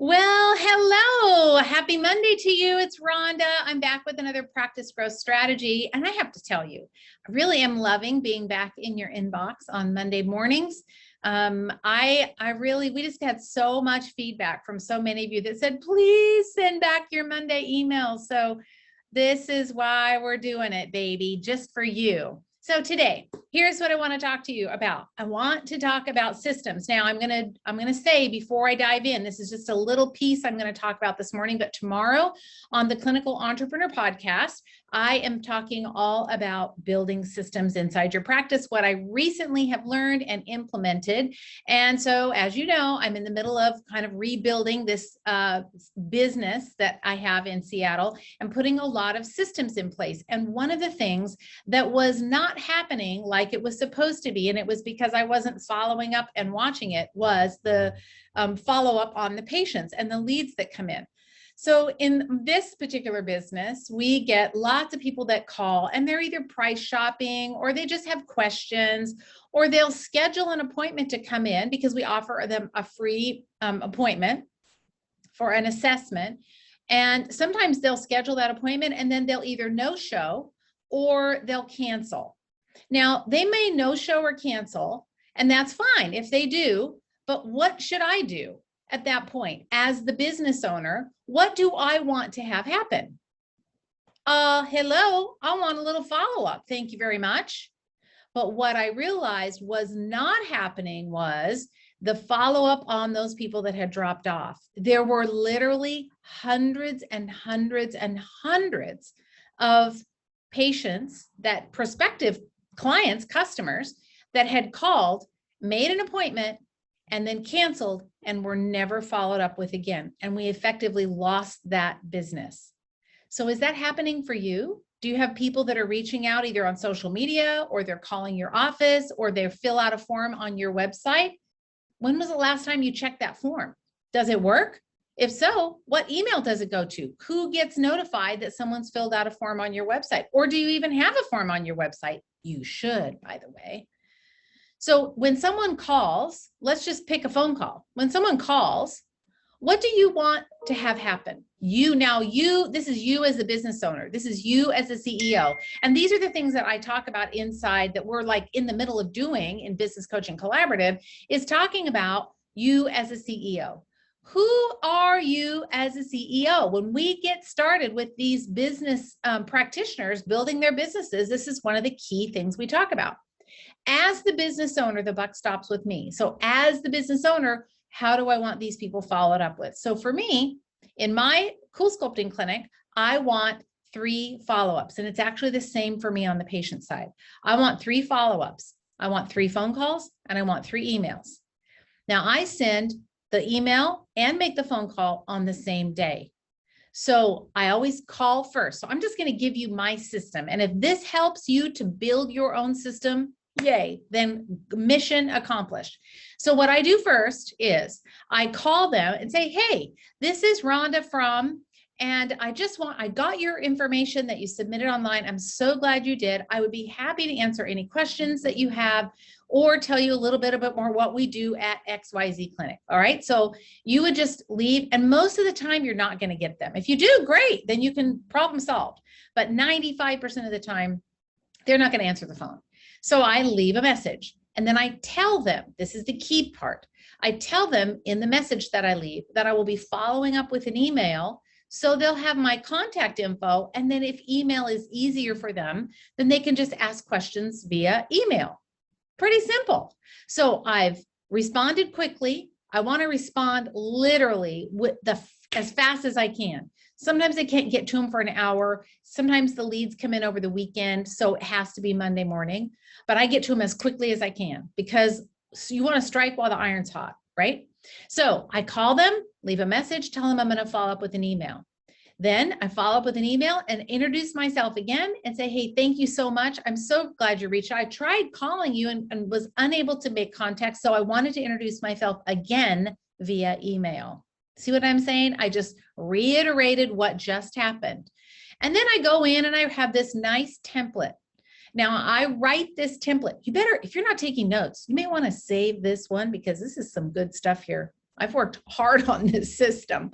Well, hello. Happy Monday to you. It's Rhonda. I'm back with another practice growth strategy. And I have to tell you, I really am loving being back in your inbox on Monday mornings. We just had so much feedback from so many of you that said, please send back your Monday emails. So this is why we're doing it, baby, just for you. So today, here's what I want to talk to you about. I want to talk about systems. Now, I'm going to say before I dive in, this is just a little piece I'm going to talk about this morning, but tomorrow on the Clinical Entrepreneur Podcast, I am talking all about building systems inside your practice, what I recently have learned and implemented. And so, as you know, I'm in the middle of kind of rebuilding this business that I have in Seattle and putting a lot of systems in place. And one of the things that was not happening like it was supposed to be, and it was because I wasn't following up and watching it, was the follow-up on the patients and the leads that come in. So in this particular business, we get lots of people that call and they're either price shopping or they just have questions, or they'll schedule an appointment to come in because we offer them a free appointment for an assessment. And sometimes they'll schedule that appointment and then they'll either no-show or they'll cancel. Now, they may no-show or cancel, and that's fine if they do, but what should I do at that point? As the business owner, what do I want to have happen? Hello, I want a little follow-up. Thank you very much. But what I realized was not happening was the follow-up on those people that had dropped off. There were literally hundreds and hundreds and hundreds of patients, that prospective clients, customers that had called, made an appointment, and then canceled and were never followed up with again. And we effectively lost that business. So is that happening for you? Do you have people that are reaching out either on social media, or they're calling your office, or they fill out a form on your website? When was the last time you checked that form? Does it work? If so, what email does it go to? Who gets notified that someone's filled out a form on your website? Or do you even have a form on your website? You should, by the way. So when someone calls, let's just pick a phone call. When someone calls, what do you want to have happen? This is you as the business owner. This is you as the CEO. And these are the things that I talk about inside that we're like in the middle of doing in Business Coaching Collaborative, is talking about you as a CEO. Who are you as a CEO? When we get started with these business practitioners building their businesses, this is one of the key things we talk about. As the business owner, the buck stops with me. So as the business owner, how do I want these people followed up with? So for me, in my Cool Sculpting clinic, I want 3 follow-ups. And it's actually the same for me on the patient side. I want 3 follow-ups. I want 3 phone calls, and I want 3 emails. Now I send the email and make the phone call on the same day. So I always call first. So I'm just going to give you my system. And if this helps you to build your own system, yay, then mission accomplished. So what I do first is I call them and say, hey, this is Rhonda from, and I got your information that you submitted online. I'm so glad you did. I would be happy to answer any questions that you have, or tell you a little bit more what we do at XYZ Clinic. All right. So you would just leave. And most of the time you're not going to get them. If you do, great, then you can problem solve. But 95% of the time, they're not going to answer the phone. So I leave a message, and then I tell them, this is the key part. I tell them in the message that I leave that I will be following up with an email. So they'll have my contact info. And then if email is easier for them, then they can just ask questions via email. Pretty simple. So I've responded quickly. I want to respond literally as fast as I can. Sometimes I can't get to them for an hour. Sometimes the leads come in over the weekend, so it has to be Monday morning. But I get to them as quickly as I can, because you want to strike while the iron's hot, right? So I call them, leave a message, tell them I'm going to follow up with an email. Then I follow up with an email and introduce myself again and say, hey, thank you so much. I'm so glad you reached out. I tried calling you and was unable to make contact, so I wanted to introduce myself again via email. See what I'm saying? I just reiterated what just happened. And then I go in and I have this nice template. Now I write this template. You better, if you're not taking notes, you may want to save this one, because this is some good stuff here. I've worked hard on this system.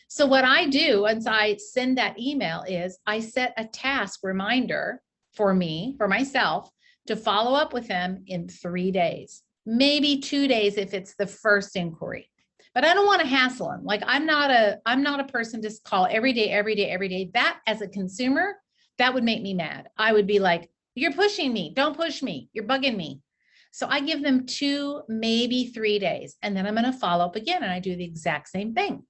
So what I do once I send that email is I set a task reminder for myself, to follow up with them in 3 days, maybe 2 days if it's the first inquiry. But I don't want to hassle them. Like I'm not a person to call every day, every day, every day. That as a consumer, that would make me mad. I would be like, you're pushing me. Don't push me. You're bugging me. So I give them 2, maybe 3 days, and then I'm going to follow up again. And I do the exact same thing.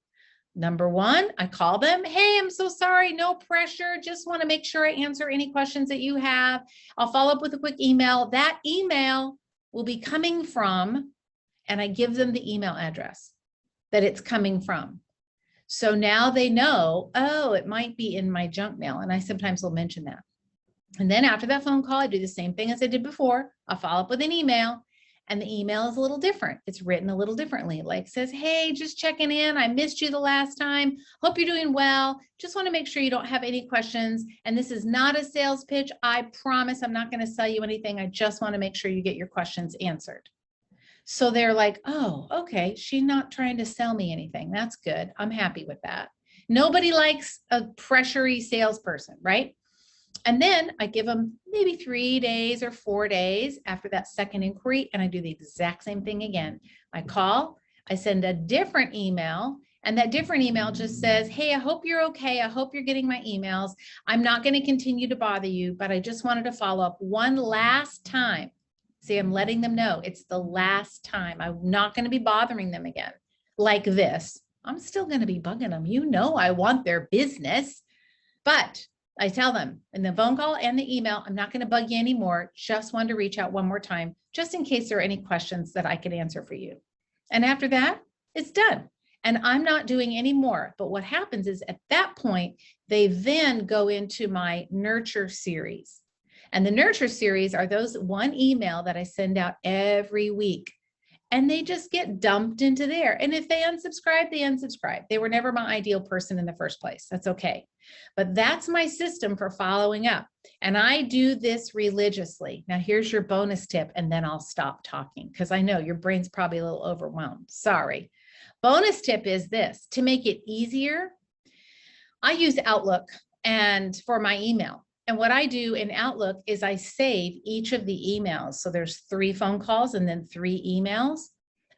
Number 1, I call them. Hey, I'm so sorry. No pressure. Just want to make sure I answer any questions that you have. I'll follow up with a quick email. That email will be coming from, and I give them the email address that it's coming from. So now they know, oh, it might be in my junk mail. And I sometimes will mention that. And then after that phone call, I do the same thing as I did before. I'll follow up with an email, and the email is a little different. It's written a little differently. Like says, hey, just checking in. I missed you the last time. Hope you're doing well. Just want to make sure you don't have any questions. And this is not a sales pitch. I promise I'm not going to sell you anything. I just want to make sure you get your questions answered. So they're like, oh, okay. She's not trying to sell me anything. That's good. I'm happy with that. Nobody likes a pressury salesperson, right? And then I give them maybe 3 days or 4 days after that second inquiry, and I do the exact same thing again. I call, I send a different email, and that different email just says, hey, I hope you're okay. I hope you're getting my emails. I'm not going to continue to bother you, but I just wanted to follow up one last time. See, I'm letting them know it's the last time. I'm not going to be bothering them again like this. I'm still going to be bugging them. You know, I want their business, but I tell them in the phone call and the email, I'm not going to bug you anymore. Just wanted to reach out one more time, just in case there are any questions that I could answer for you. And after that, it's done. And I'm not doing any more. But what happens is at that point, they then go into my nurture series. And the nurture series are those one email that I send out every week. And they just get dumped into there. And if they unsubscribe, they unsubscribe. They were never my ideal person in the first place. That's okay. But that's my system for following up. And I do this religiously. Now, here's your bonus tip, and then I'll stop talking because I know your brain's probably a little overwhelmed. Sorry. Bonus tip is this: to make it easier, I use Outlook and for my email. And what I do in Outlook is I save each of the emails. So there's 3 phone calls and then 3 emails.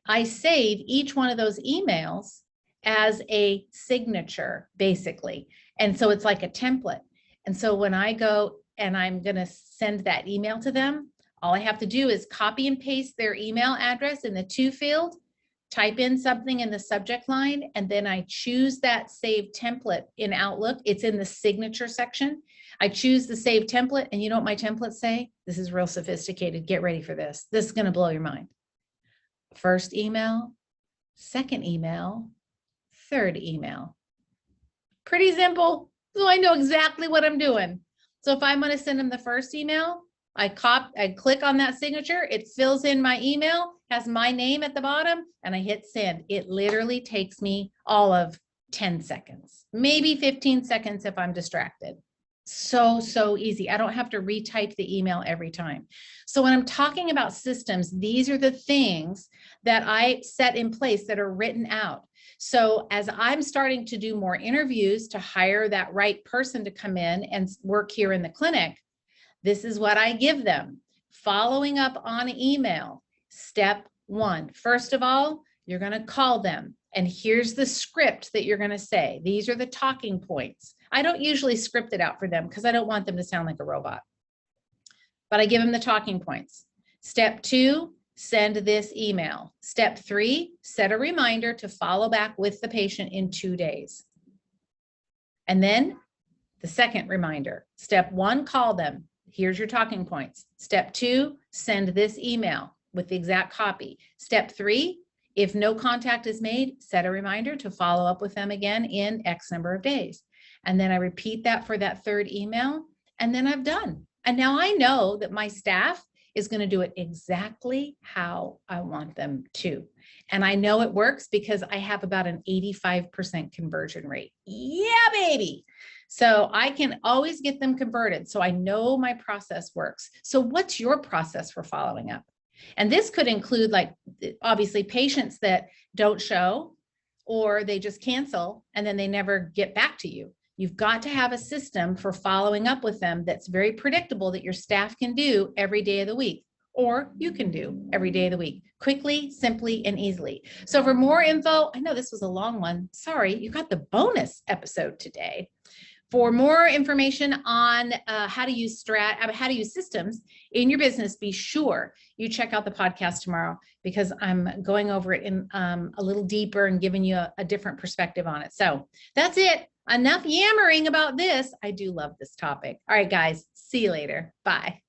I save each one of those emails as a signature, basically. And so it's like a template. And so when I go and I'm going to send that email to them, all I have to do is copy and paste their email address in the to field, type in something in the subject line, and then I choose that save template in Outlook. It's in the signature section. I choose the save template, and you know what my templates say? This is real sophisticated. Get ready for this. This is going to blow your mind. First email, second email, third email. Pretty simple. So I know exactly what I'm doing. So if I'm going to send them the first email, I click on that signature. It fills in my email, has my name at the bottom, and I hit send. It literally takes me all of 10 seconds, maybe 15 seconds if I'm distracted. So easy. I don't have to retype the email every time. So when I'm talking about systems, these are the things that I set in place that are written out. So as I'm starting to do more interviews to hire that right person to come in and work here in the clinic, this is what I give them. Following up on email. Step 1. First of all, you're going to call them. And here's the script that you're going to say. These are the talking points. I don't usually script it out for them because I don't want them to sound like a robot. But I give them the talking points. Step 2, send this email. Step 3, set a reminder to follow back with the patient in 2 days. And then the second reminder. Step 1, call them. Here's your talking points. Step 2, send this email with the exact copy. Step 3, if no contact is made, set a reminder to follow up with them again in X number of days. And then I repeat that for that third email, and then I'm done. And now I know that my staff is going to do it exactly how I want them to. And I know it works because I have about an 85% conversion rate. Yeah, baby. So I can always get them converted. So I know my process works. So what's your process for following up? And this could include, like, obviously patients that don't show, or they just cancel and then they never get back to you. You've got to have a system for following up with them that's very predictable, that your staff can do every day of the week, or you can do every day of the week, quickly, simply, and easily. So for more info, I know this was a long one. Sorry, you got the bonus episode today. For more information on how to use systems in your business, be sure you check out the podcast tomorrow, because I'm going over it in a little deeper and giving you a different perspective on it. So that's it. Enough yammering about this. I do love this topic. All right, guys, see you later. Bye.